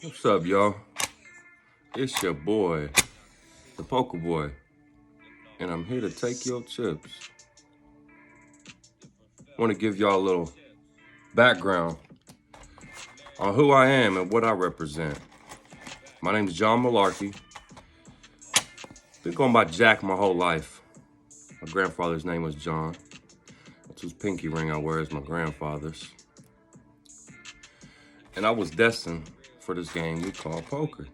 What's up, y'all? It's your boy, the PokerBoy, and I'm here to take your chips. I want to give y'all a little background on who I am and what I represent. My name is John Malarkey. Been going by Jack my whole life. My grandfather's name was John. That's whose pinky ring I wear is my grandfather's. And I was destined for this game we call poker.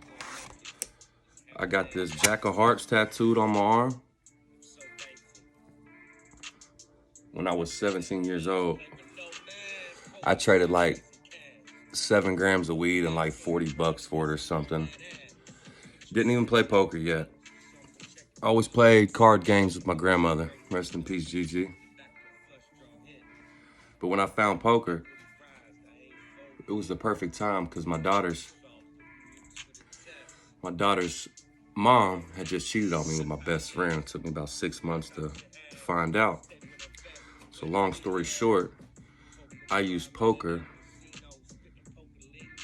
I got this Jack of Hearts tattooed on my arm. When I was 17 years old, I traded like 7 grams of weed and like $40 for it or something. Didn't even play poker yet. I always played card games with my grandmother. Rest in peace, Gigi. But when I found poker, it was the perfect time because my daughter's mom had just cheated on me with my best friend. It took me about 6 months to find out. So long story short, I used poker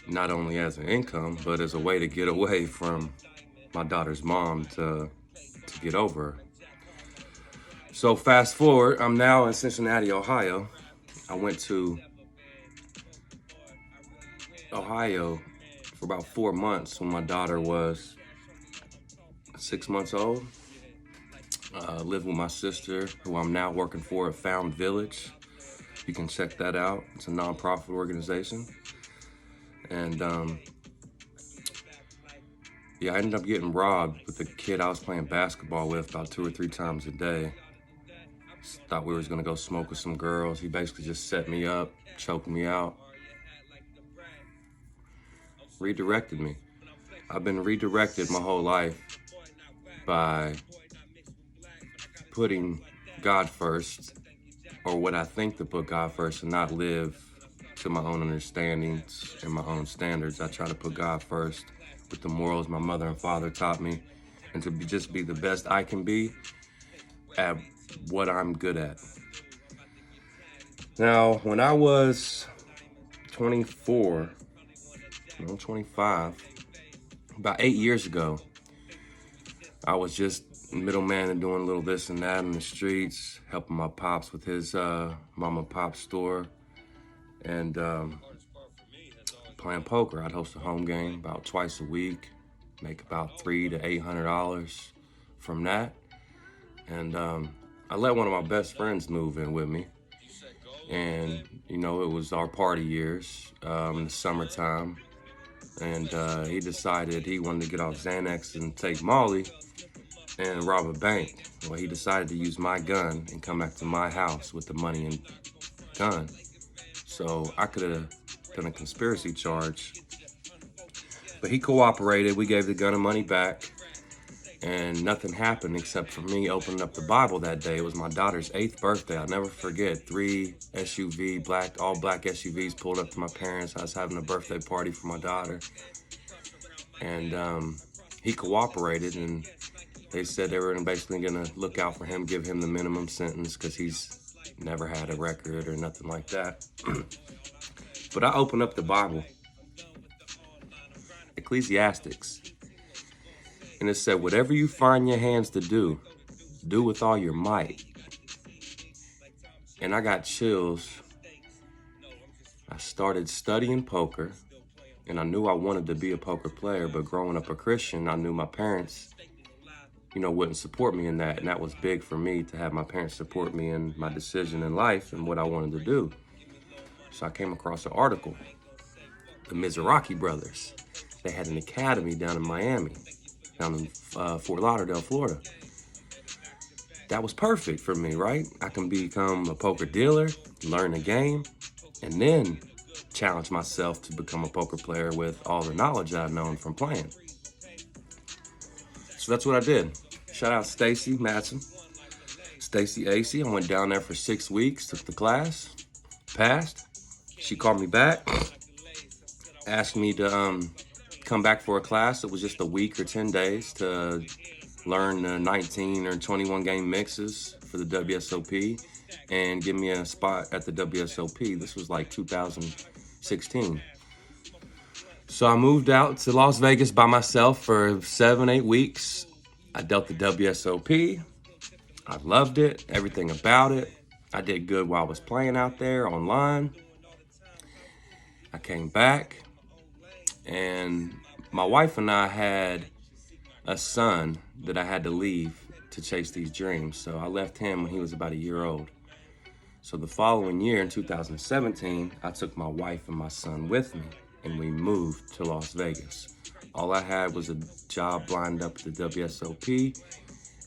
not only as an income, but as a way to get away from my daughter's mom to get over her. So fast forward, I'm now in Cincinnati, Ohio. I went to Ohio for about 4 months when my daughter was 6 months old. Lived with my sister, who I'm now working for at Found Village. You can check that out. It's a nonprofit organization. And I ended up getting robbed with the kid I was playing basketball with about 2 or 3 times a day. Thought we was gonna go smoke with some girls. He basically just set me up, choked me out, redirected me. I've been redirected my whole life by putting God first, or what I think to put God first, and not live to my own understandings and my own standards. I try to put God first with the morals my mother and father taught me, and to just be the best I can be at what I'm good at. Now, when I was 25, about 8 years ago, I was just middleman and doing a little this and that in the streets, helping my pops with his mom and pop store, and playing poker. I'd host a home game about twice a week, make about $300 to $800 from that. And I let one of my best friends move in with me. And, it was our party years in the summertime. And he decided he wanted to get off Xanax and take Molly and rob a bank. Well, he decided to use my gun and come back to my house with the money and gun. So I could have done a conspiracy charge. But he cooperated. We gave the gun and money back. And nothing happened except for me opening up the Bible that day. It was my daughter's 8th birthday. I'll never forget. 3 all black SUVs pulled up to my parents' house having a birthday party for my daughter. And he cooperated, and they said they were basically gonna look out for him, give him the minimum sentence because he's never had a record or nothing like that. But I opened up the Bible, Ecclesiastics, and it said, whatever you find your hands to do, do with all your might. And I got chills. I started studying poker, and I knew I wanted to be a poker player, but growing up a Christian, I knew my parents, wouldn't support me in that. And that was big for me to have my parents support me in my decision in life and what I wanted to do. So I came across an article, the Mizrachi brothers. They had an academy down in Miami, down in Fort Lauderdale, Florida. That was perfect for me, right? I can become a poker dealer, learn the game, and then challenge myself to become a poker player with all the knowledge I've known from playing. So that's what I did. Shout out Stacy Matson, Stacy AC. I went down there for 6 weeks, took the class, passed. She called me back, asked me to come back for a class. It was just a week or 10 days to learn the 19 or 21 game mixes for the WSOP and give me a spot at the WSOP. This was like 2016. So I moved out to Las Vegas by myself for 7, 8 weeks. I dealt the WSOP. I loved it, everything about it. I did good while I was playing out there online. I came back, and my wife and I had a son that I had to leave to chase these dreams. So I left him when he was about a year old. So the following year, in 2017, I took my wife and my son with me, and we moved to Las Vegas. All I had was a job lined up at the WSOP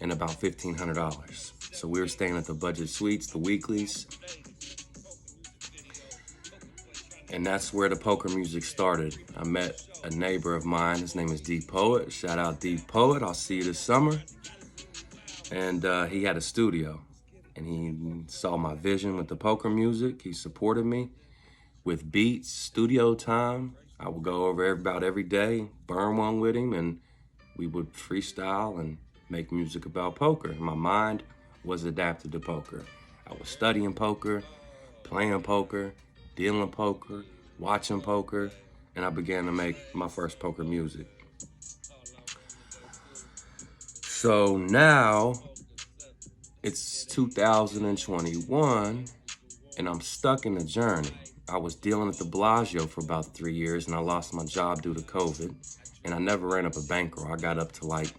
and about $1,500. So we were staying at the budget suites, the weeklies. And that's where the poker music started. I met a neighbor of mine. His name is D Poet. Shout out D Poet. I'll see you this summer. And he had a studio. And he saw my vision with the poker music. He supported me with beats, studio time. I would go over about every day, burn one with him, and we would freestyle and make music about poker. My mind was adapted to poker. I was studying poker, playing poker, dealing poker, watching poker, and I began to make my first poker music. So now it's 2021, and I'm stuck in the journey. I was dealing at the Bellagio for about 3 years, and I lost my job due to COVID, and I never ran up a bankroll. I got up to like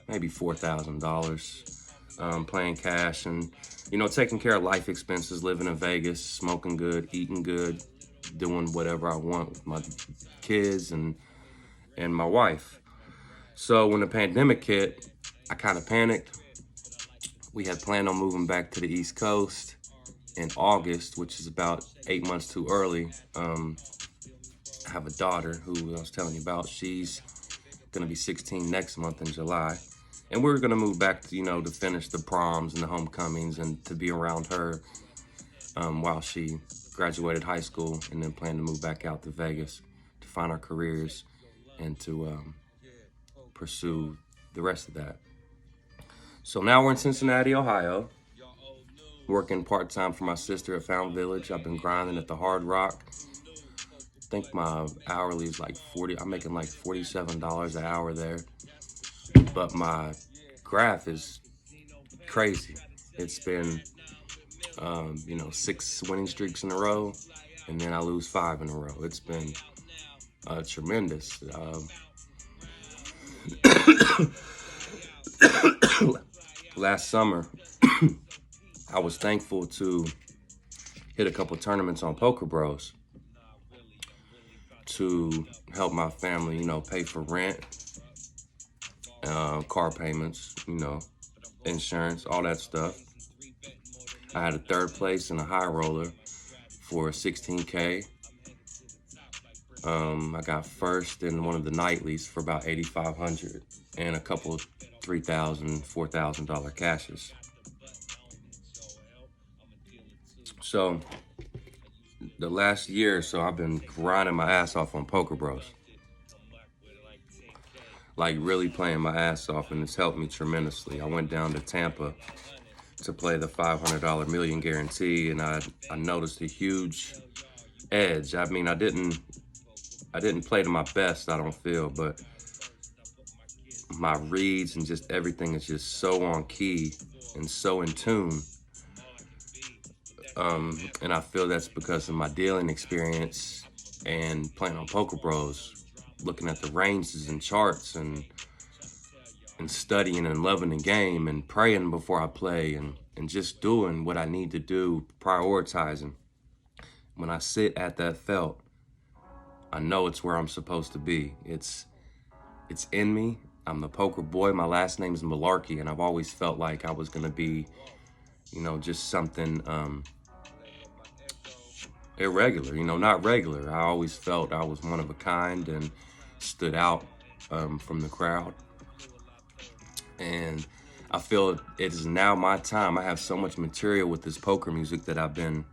maybe $4,000 playing cash and, taking care of life expenses, living in Vegas, smoking good, eating good, doing whatever I want with my kids and my wife. So when the pandemic hit, I kind of panicked. We had planned on moving back to the East Coast in August, which is about 8 months too early. I have a daughter who I was telling you about. She's gonna be 16 next month in July. And we're gonna move back to, to finish the proms and the homecomings and to be around her while she graduated high school, and then plan to move back out to Vegas to find our careers and to pursue the rest of that. So now we're in Cincinnati, Ohio, working part-time for my sister at Fountain Village. I've been grinding at the Hard Rock. I think my hourly is like I'm making like $47 an hour there. But my graph is crazy. It's been, 6 winning streaks in a row, and then I lose 5 in a row. It's been tremendous. Last summer, I was thankful to hit a couple tournaments on Poker Bros to help my family, pay for rent, car payments, insurance, all that stuff. I had a 3rd place in a high roller for $16K. I got 1st in one of the nightlies for about $8,500 and a couple of $3,000, $4,000 cashes. So the last year or so, I've been grinding my ass off on Poker Bros. Like really playing my ass off, and it's helped me tremendously. I went down to Tampa to play the $500 million guarantee, and I noticed a huge edge. I mean, I didn't play to my best, I don't feel, but my reads and just everything is just so on key and so in tune. And I feel that's because of my dealing experience and playing on Poker Bros, looking at the ranges and charts and studying and loving the game and praying before I play and just doing what I need to do, prioritizing. When I sit at that felt, I know it's where I'm supposed to be. It's in me. I'm the poker boy. My last name is Malarkey, and I've always felt like I was gonna be, just something irregular, not regular. I always felt I was one of a kind and stood out from the crowd. And I feel it is now my time. I have so much material with this poker music that I've been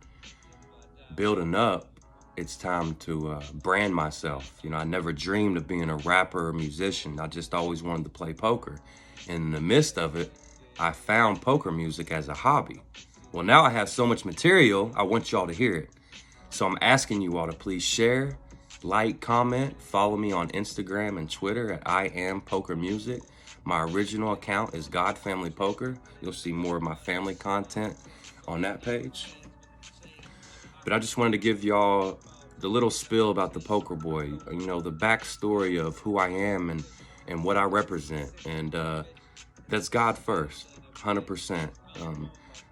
building up. It's time to brand myself. I never dreamed of being a rapper or musician. I just always wanted to play poker. And in the midst of it, I found poker music as a hobby. Well, now I have so much material, I want y'all to hear it. So I'm asking you all to please share, like, comment, follow me on Instagram and Twitter at I Am Poker Music. My original account is God Family Poker. You'll see more of my family content on that page. But I just wanted to give y'all the little spill about the PokerBoy, you know, the backstory of who I am and what I represent. And that's God first, 100%.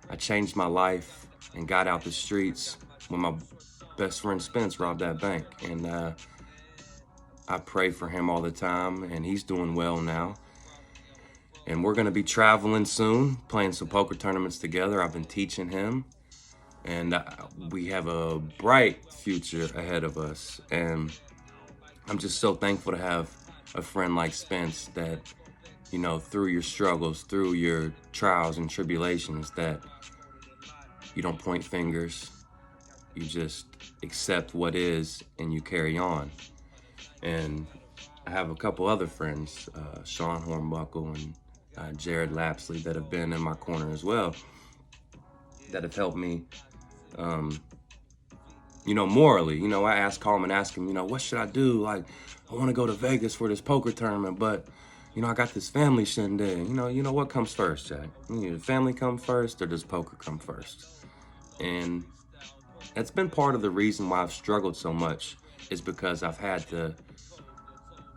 I changed my life and got out the streets when my best friend Spence robbed that bank. And I pray for him all the time, and he's doing well now. And we're gonna be traveling soon, playing some poker tournaments together. I've been teaching him, and we have a bright future ahead of us. And I'm just so thankful to have a friend like Spence that, you know, through your struggles, through your trials and tribulations, that you don't point fingers, you just accept what is and you carry on. And I have a couple other friends, Sean Hornbuckle and Jared Lapsley, that have been in my corner as well, that have helped me, you know, morally. You know, I call him and ask him, you know, what should I do? Like, I want to go to Vegas for this poker tournament, but, you know, I got this family shindig. You know what comes first, Jack? Does family come first or does poker come first? And that's been part of the reason why I've struggled so much, is because I've had to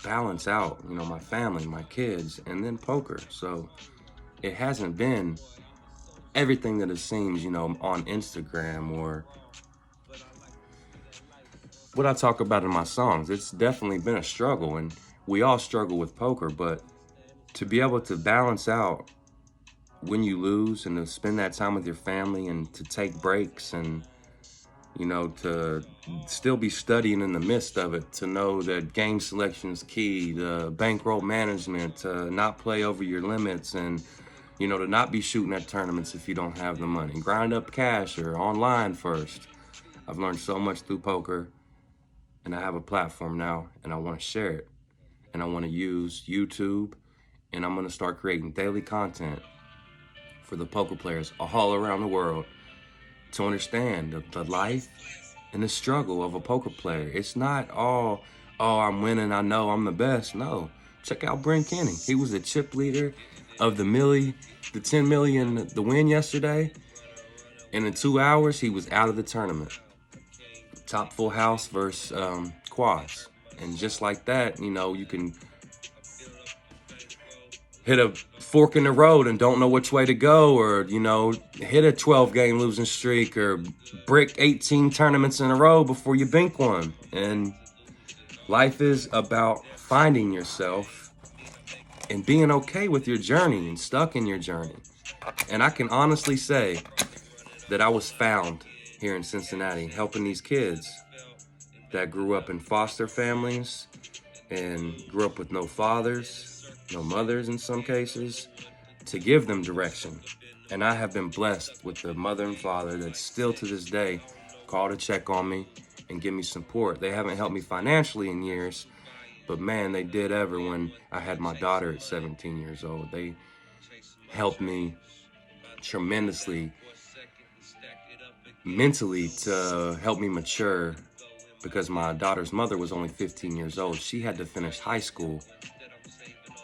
balance out, you know, my family, my kids, and then poker. So it hasn't been everything that it seems, you know, on Instagram or what I talk about in my songs. It's definitely been a struggle, and we all struggle with poker, but to be able to balance out when you lose and to spend that time with your family and to take breaks and, you know, to still be studying in the midst of it, to know that game selection is key, to bankroll management, to not play over your limits, and, you know, to not be shooting at tournaments if you don't have the money. Grind up cash or online first. I've learned so much through poker, and I have a platform now, and I want to share it. And I want to use YouTube, and I'm going to start creating daily content for the poker players all around the world to understand the life and the struggle of a poker player. It's not all, oh, I'm winning, I know I'm the best. No, check out Brent Kenny. He was the chip leader of the 10 million, the win yesterday. And in 2 hours, he was out of the tournament. Top full house versus quads. And just like that, you know, you can hit a fork in the road and don't know which way to go, or, you know, hit a 12-game losing streak, or brick 18 tournaments in a row before you bink one. And life is about finding yourself and being okay with your journey and stuck in your journey. And I can honestly say that I was found here in Cincinnati helping these kids that grew up in foster families and grew up with no fathers, no mothers in some cases, to give them direction. And I have been blessed with the mother and father that still to this day call to check on me and give me support. They haven't helped me financially in years, but man, they did ever when I had my daughter at 17 years old. They helped me tremendously mentally to help me mature, because my daughter's mother was only 15 years old. She had to finish high school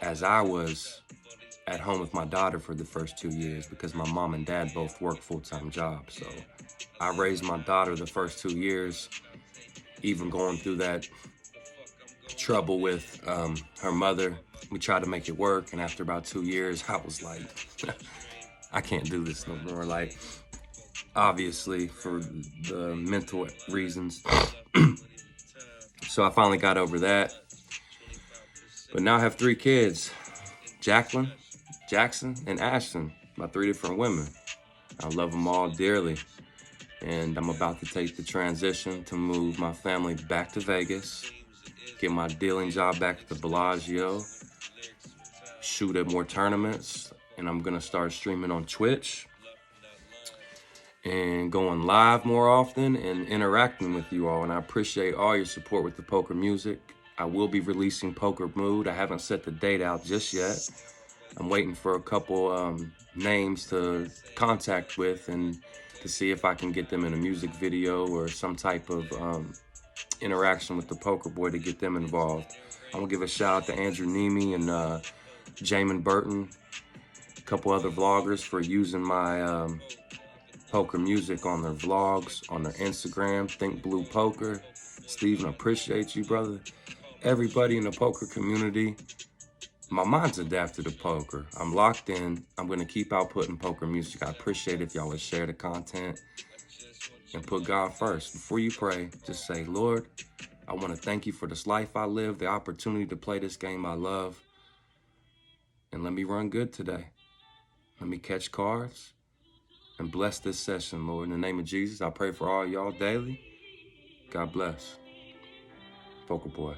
as I was at home with my daughter for the first 2 years, because my mom and dad both work full-time jobs. So I raised my daughter the first 2 years, even going through that trouble with her mother. We tried to make it work, and after about 2 years, I was like, I can't do this no more. Like, obviously, for the mental reasons. So I finally got over that. But now I have 3 kids, Jacqueline, Jackson, and Ashton, my 3 different women. I love them all dearly. And I'm about to take the transition to move my family back to Vegas, get my dealing job back at the Bellagio, shoot at more tournaments, and I'm gonna start streaming on Twitch and going live more often and interacting with you all. And I appreciate all your support with the poker music. I will be releasing Poker Mood. I haven't set the date out just yet. I'm waiting for a couple names to contact with and to see if I can get them in a music video or some type of interaction with the PokerBoy to get them involved. I'm gonna give a shout out to Andrew Nemi and Jamin Burton, a couple other vloggers for using my poker music on their vlogs, on their Instagram, Think Blue Poker. Steven, appreciate you, brother. Everybody in the poker community, my mind's adapted to poker. I'm locked in. I'm gonna keep outputting poker music. I appreciate if y'all would share the content and put God first. Before you pray, just say, Lord, I wanna thank you for this life I live, the opportunity to play this game I love, and let me run good today. Let me catch cards and bless this session, Lord. In the name of Jesus, I pray for all y'all daily. God bless. PokerBoy.